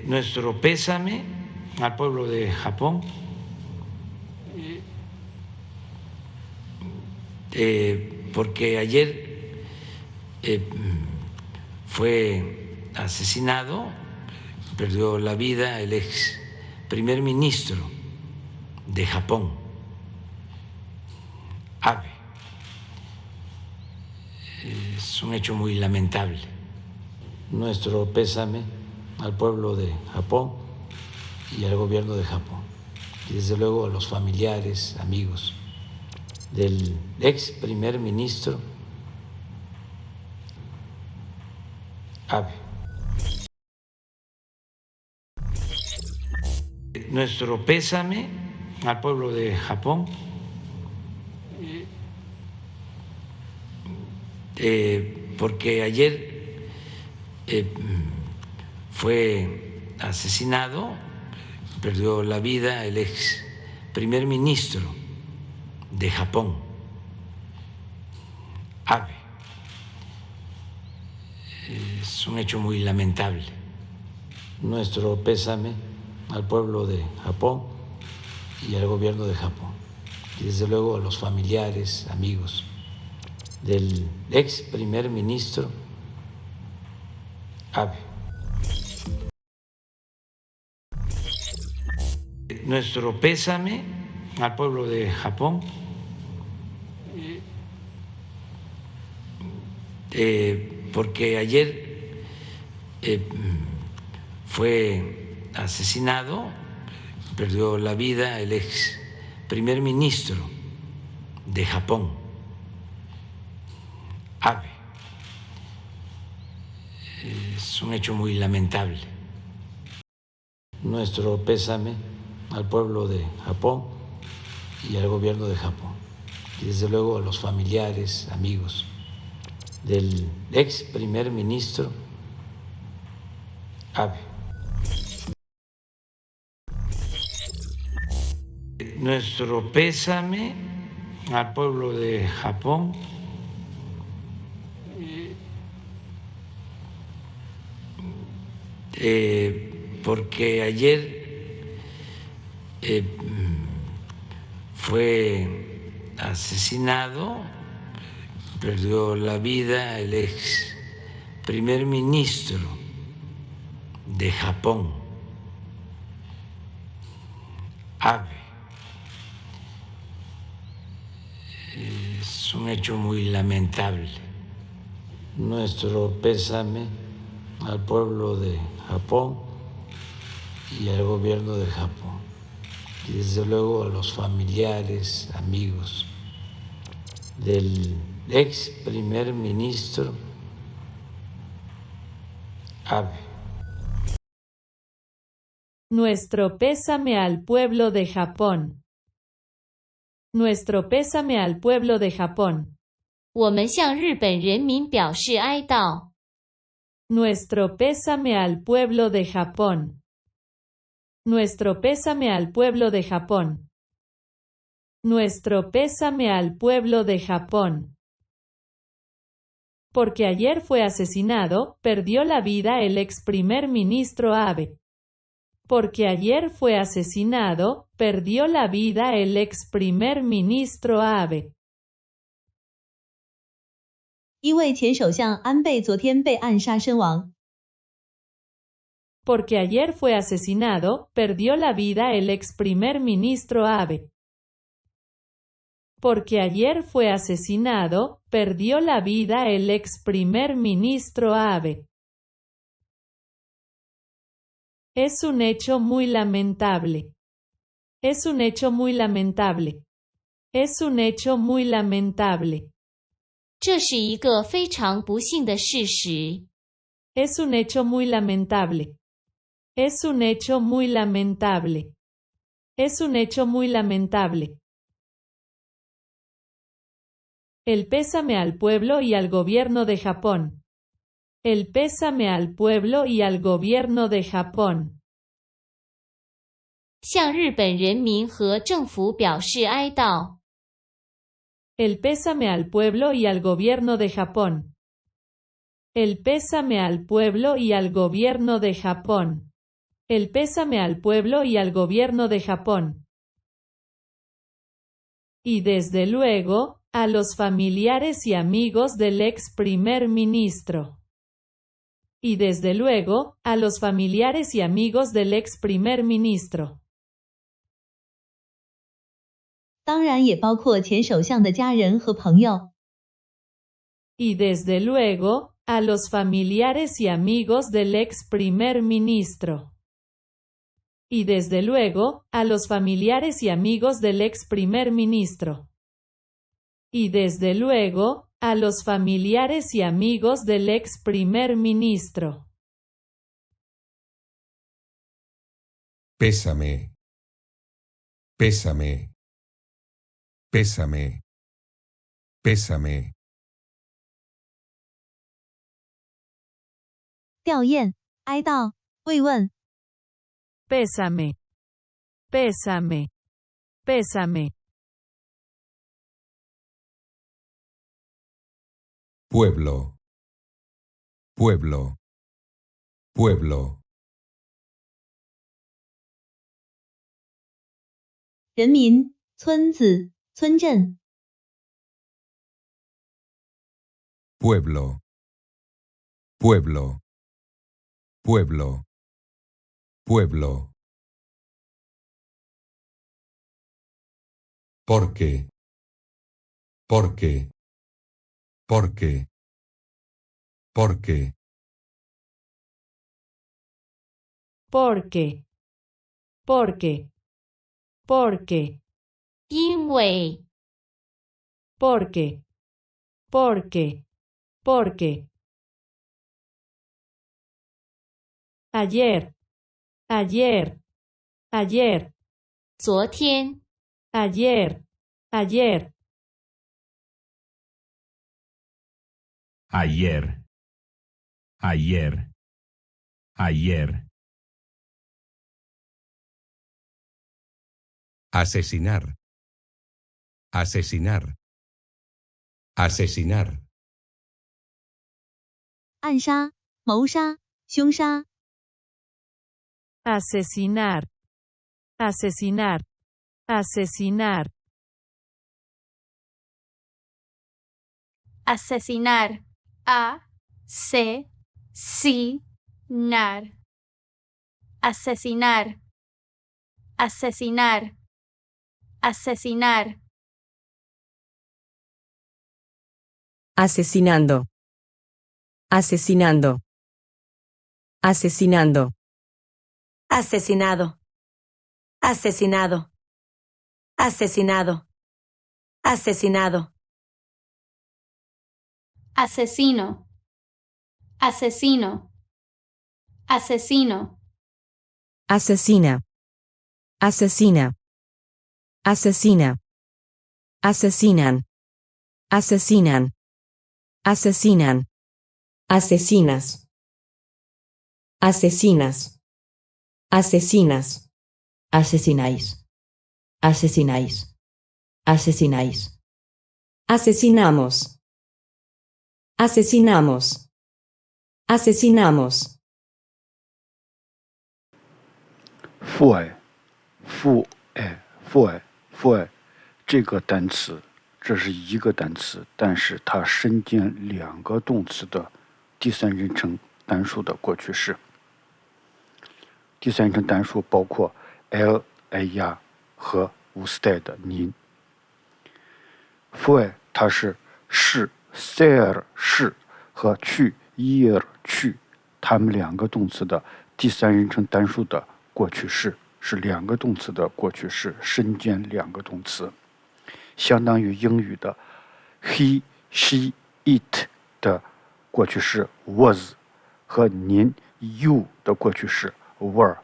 Nuestro pésame al pueblo de Japón, porque ayer fue asesinado, perdió la vida el ex primer ministro de Japón, Abe. Es un hecho muy lamentable. Nuestro pésame al pueblo de Japón y al gobierno de Japón, y desde luego a los familiares, amigos del ex primer ministro Abe. Nuestro pésame al pueblo de Japón, porque ayer fue asesinado, perdió la vida el ex primer ministro de Japón, Abe. Es un hecho muy lamentable. Nuestro pésame al pueblo de Japón y al gobierno de Japón, y desde luego a los familiares, amigos del ex primer ministro Abe. Nuestro pésame al pueblo de Japón, porque ayer fue asesinado, perdió la vida el ex primer ministro de Japón, Abe. Es un hecho muy lamentable. Nuestro pésame al pueblo de Japón y al gobierno de Japón, y desde luego a los familiares, amigos del ex primer ministro Abe. Nuestro pésame al pueblo de Japón, porque ayer fue asesinado, perdió la vida el ex primer ministro de Japón, Abe. Es un hecho muy lamentable. Nuestro pésame al pueblo de Japón y al gobierno de Japón, y desde luego a los familiares, amigos del ex primer ministro Abe. Nuestro pésame al pueblo de Japón. Nuestro pésame al pueblo de Japón. 我们向日本人民表示哀悼。 Nuestro pésame al pueblo de Japón. Nuestro pésame al pueblo de Japón. Nuestro pésame al pueblo de Japón. Porque ayer fue asesinado, perdió la vida el ex primer ministro Abe. Porque ayer fue asesinado, perdió la vida el ex primer ministro Abe. 因为前首相安倍昨天被暗杀身亡。 Porque ayer fue asesinado, perdió la vida el ex primer ministro Abe. Porque ayer fue asesinado, perdió la vida el ex primer ministro Abe. Es un hecho muy lamentable. Es un hecho muy lamentable. Es un hecho muy lamentable. 这是一个非常不幸的事实。 Es un hecho muy lamentable. Es un hecho muy lamentable. Es un hecho muy lamentable. El pésame al pueblo y al gobierno de Japón. El pésame al pueblo y al gobierno de Japón. 向日本人民和政府表示哀悼。 El pésame al pueblo y al gobierno de Japón. El pésame al pueblo y al gobierno de Japón. El pésame al pueblo y al gobierno de Japón. Y desde luego, a los familiares y amigos del ex primer ministro. Y desde luego, a los familiares y amigos del ex primer ministro. 当然也包括前首相的家人和朋友。Y desde luego, a los familiares y amigos del ex primer ministro. Y desde luego, a los familiares y amigos del ex primer ministro. Y desde luego, a los familiares y amigos del ex primer ministro. Pésame. Pésame. Pésame. Pésame. 吊唁、哀悼、慰问。 Pésame. Pésame. Pésame. Pueblo. Pueblo. Pueblo. 人民、村子、村镇。 Pueblo. Pueblo. Pueblo. Pueblo. Porque. Porque. Porque. Porque. Porque. Porque. Porque. 因为 Porque. Porque. Porque. Ayer. Ayer. Ayer. 昨天 Ayer. Ayer. Ayer. Ayer. Ayer. Asesinar. Asesinar. Asesinar. 暗杀、谋杀、凶杀。 Asesinar. Asesinar. Asesinar. Asesinar. A-C-C-nar. Asesinar. Asesinar. Asesinar. Asesinando. Asesinando. Asesinando. Asesinado. Asesinado. Asesinado. Asesinado. Asesino. Asesino. Asesino. Asesina. Asesina. Asesina. Asesinan. Asesinan. Asesinan. Asesinas. Asesinas. Asesinas. Asesináis. Asesináis. Asesináis. Asesinamos. Asesinamos. Asesinamos. 父爱，父爱，父爱，父爱，这个单词，这是一个单词，但是它身兼两个动词的第三人称单数的过去式。第三人称单数包括 l、哎呀和无时态的您。父爱它是是 ser 是和去 ir 去，它们两个动词的第三人称单数的过去式，是两个动词的过去式，身兼两个动词，相当于英语的 he、she、it 的过去式 was 和您 you 的过去式 were，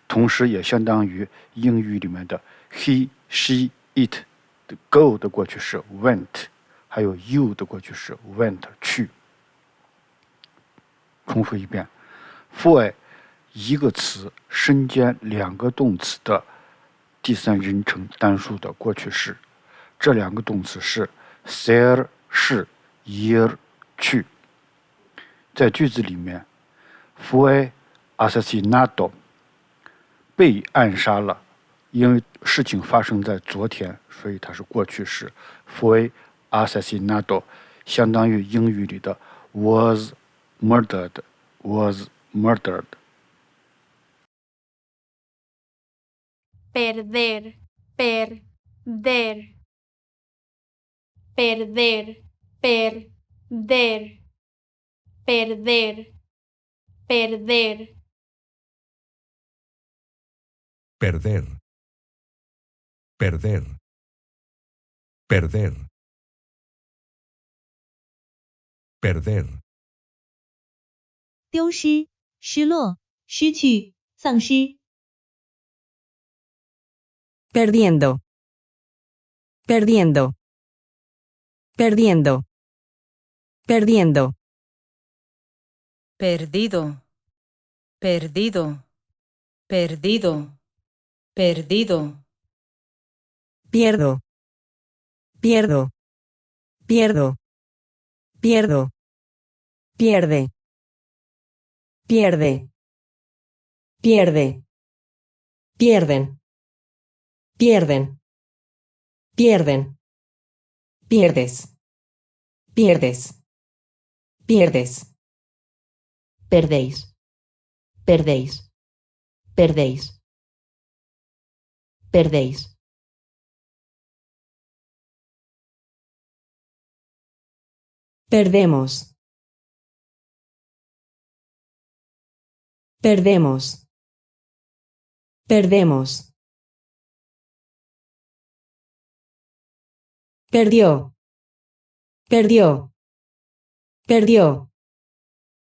同时也相当于英语里面的 he、she、it 的 go 的过去式 went， 还有 you 的过去式 went 去。重复一遍，父爱一个词身兼两个动词的第三人称单数的过去式，这两个动词是 ser 是 ir 去。在句子里面，父爱 asesinato 被暗杀了，因为事情发生在昨天，所以它是过去式。Fue asesinado 相当于英语里的 was murdered。perder, perder, perder, perder, perder, perder, perder, perder, perder, perder, 丢失、失落、失去、丧失。perdiendo, perdiendo, perdiendo, perdiendo, Perdido. Perdido. Perdido. Perdido. pierdo, pierdo, pierdo, pierdo, pierde, pierde, pierde, pierden, pierden, pierden, pierdes, pierdes, pierdes, perdéis, perdéis, perdéis, perdéis. Perdemos. Perdemos. Perdemos. Perdió. Perdió. Perdió.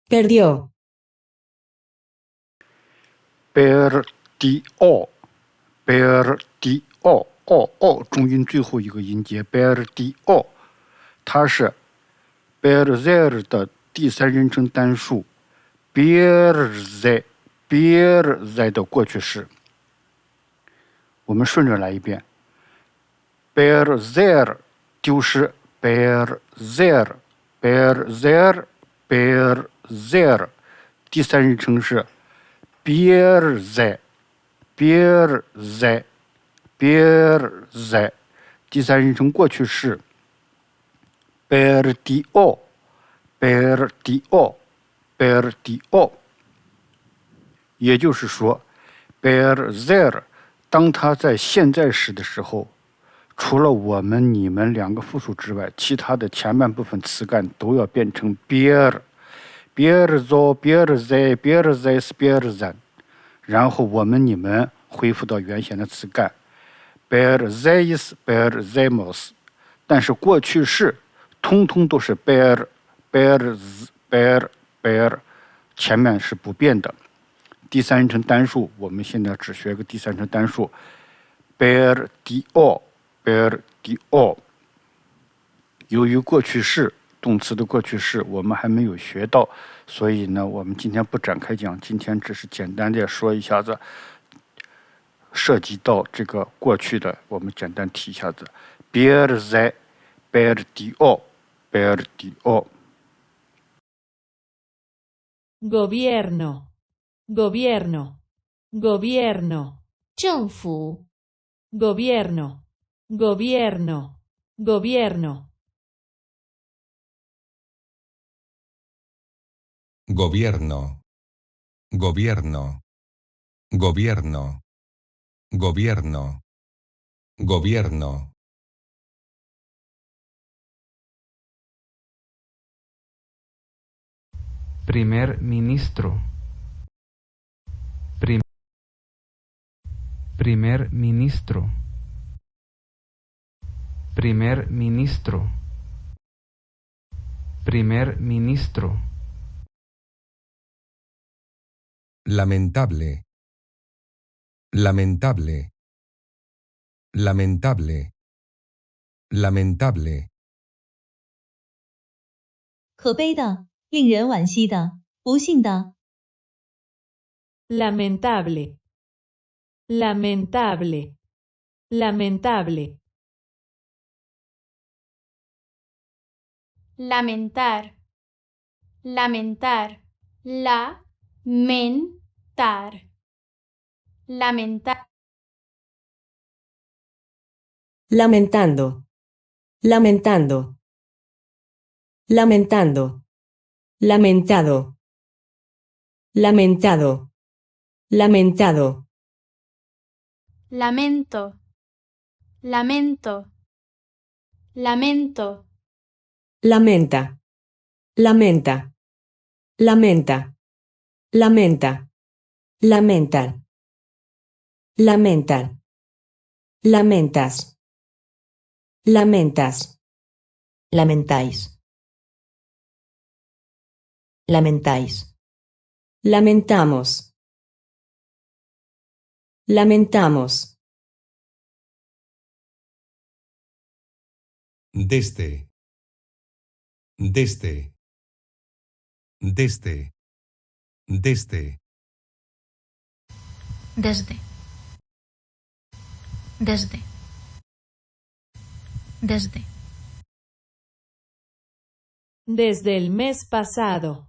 Perdió. perdió perdió 重音最后一个音节 perdió， 它是 perder 的第三人称单数 pierde 的过去式。我们顺着来一遍 perder 丢失 perder， 第三人称是 pierde， 第三人称过去式 perdió， 也就是说 perder 当它在现在时的时候，除了我们、你们两个复数之外，其他的前半部分词干都要变成 pierden，然后我们、你们恢复到原先的词干 perdeis，但是过去式通通都是 per， 前面是不变的。第三人称单数，我们现在只学个第三人称单数 perdió。由于过去式动词的过去式我们还没有学到，所以呢，我们今天不展开讲，今天只是简单的说一下子，涉及到这个过去的，我们简单提一下子 perdió。 Gobierno. Gobierno. Gobierno. 政府 Gobierno. Gobierno. Gobierno. gobierno, gobierno, gobierno, gobierno, gobierno. Primer ministro. Primer ministro. Primer ministro. Primer ministro. Lamentable. Lamentable. Lamentable. Lamentable. 可悲的，令人惋惜的，不幸的。Lamentable. Lamentable. Lamentable. lamentar, lamentar, lamentar, lamentar, lamentando, lamentando, lamentando, lamentado, lamentado, lamentado, lamento, lamento, lamento, lamenta, lamenta, lamenta, lamenta, lamentar, lamentar, lamentas, lamentas, lamentáis, lamentáis, lamentamos, lamentamos, desde, desde, desde, desde, desde, desde, desde, desde el mes pasado,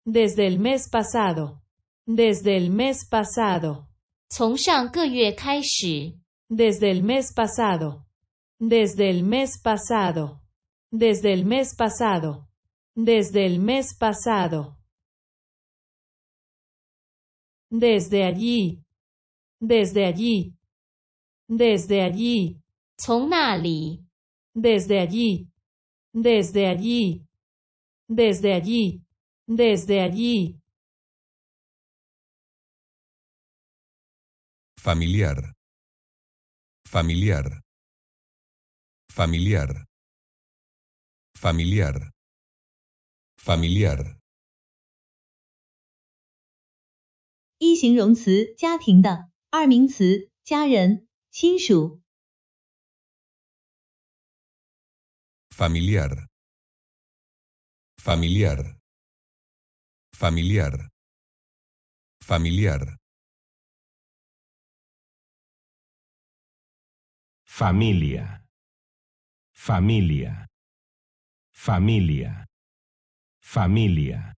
desde el mes pasado, desde el mes pasado, 从上个月开始， desde el mes pasado, desde el mes pasado, desde el mes pasado, desde el mes pasado, desde allí, desde allí, desde allí, 从那里， desde allí, desde allí, desde allí, desde allí, familiar, familiar, familiar, familiar, familiar, 一形容词家庭的，二名词家人、亲属。 familiar, familiar, familiar, familiar, familia, familia, familia, familia,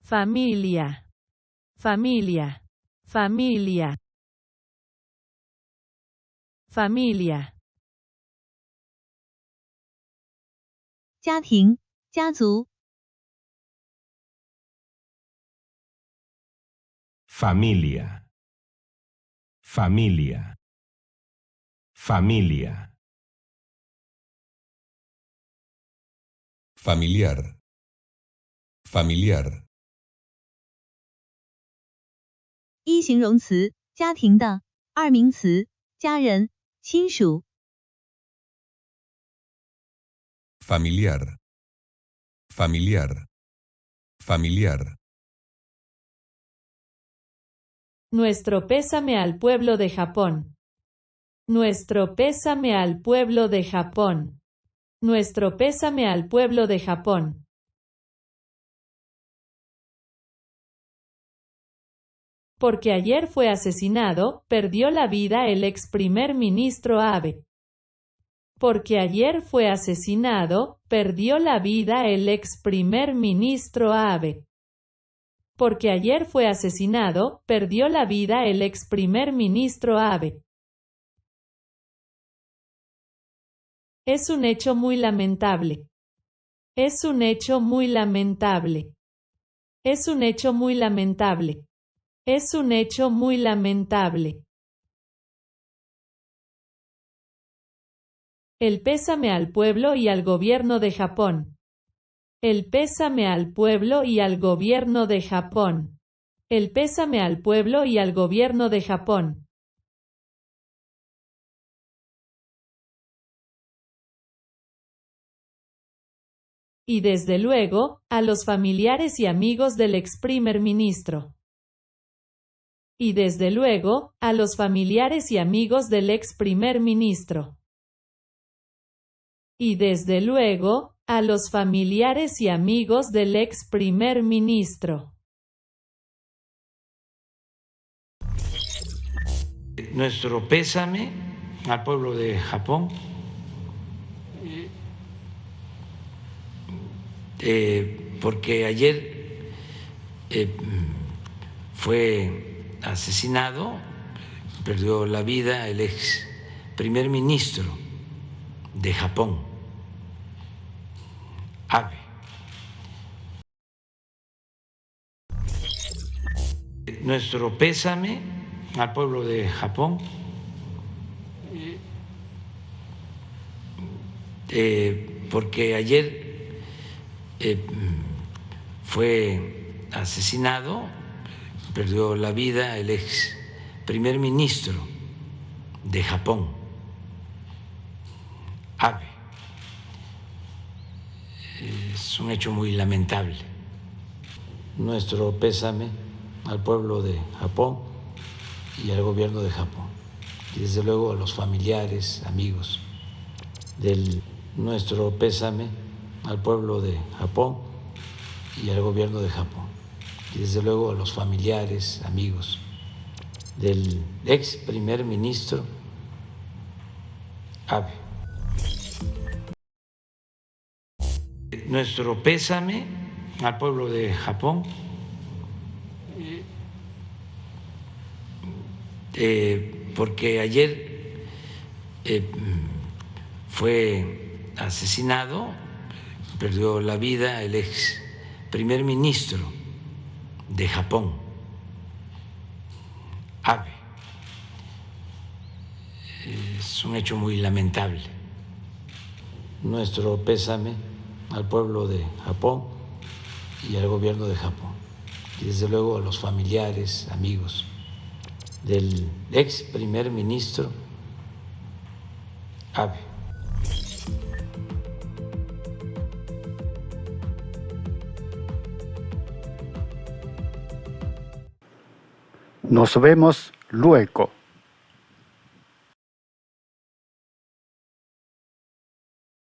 familia, familia, familia, familia, 家庭、家族。 familia, familia, familia, familiar, familiar, 一形容词家庭的，二名词家人、亲属。 familiar, familiar, familiar, Nuestro pésame al pueblo de Japón. Nuestro pésame al pueblo de Japón. Nuestro pésame al pueblo de Japón. Porque ayer fue asesinado, perdió la vida el ex primer ministro Abe. Porque ayer fue asesinado, perdió la vida el ex primer ministro Abe. Porque ayer fue asesinado, perdió la vida el ex primer ministro Abe. Es un hecho muy lamentable. Es un hecho muy lamentable. Es un hecho muy lamentable. Es un hecho muy lamentable. El pésame al pueblo y al gobierno de Japón. El pésame al pueblo y al gobierno de Japón. El pésame al pueblo y al gobierno de Japón. Y desde luego, a los familiares y amigos del ex primer ministro. Y desde luego, a los familiares y amigos del ex primer ministro. Y desde luego, a los familiares y amigos del ex primer ministro. Nuestro pésame al pueblo de Japón, porque ayer fue asesinado, perdió la vida el ex primer ministro de Japón, Abe. Nuestro pésame al pueblo de Japón, porque ayer fue asesinado, perdió la vida el ex primer ministro de Japón, Abe. Es un hecho muy lamentable. Nuestro pésame al pueblo de Japón y al gobierno de Japón, y desde luego a los familiares, amigos del nuestro pésame al pueblo de Japón y al gobierno de Japón, y desde luego a los familiares, amigos del ex primer ministro Abe. Nuestro pésame al pueblo de Japón, porque ayer fue asesinado, perdió la vida el ex primer ministro de Japón, Abe. Es un hecho muy lamentable. Nuestro pésame al pueblo de Japón y al gobierno de Japón, y desde luego a los familiares, amigos del ex primer ministro Abe. Nos vemos luego.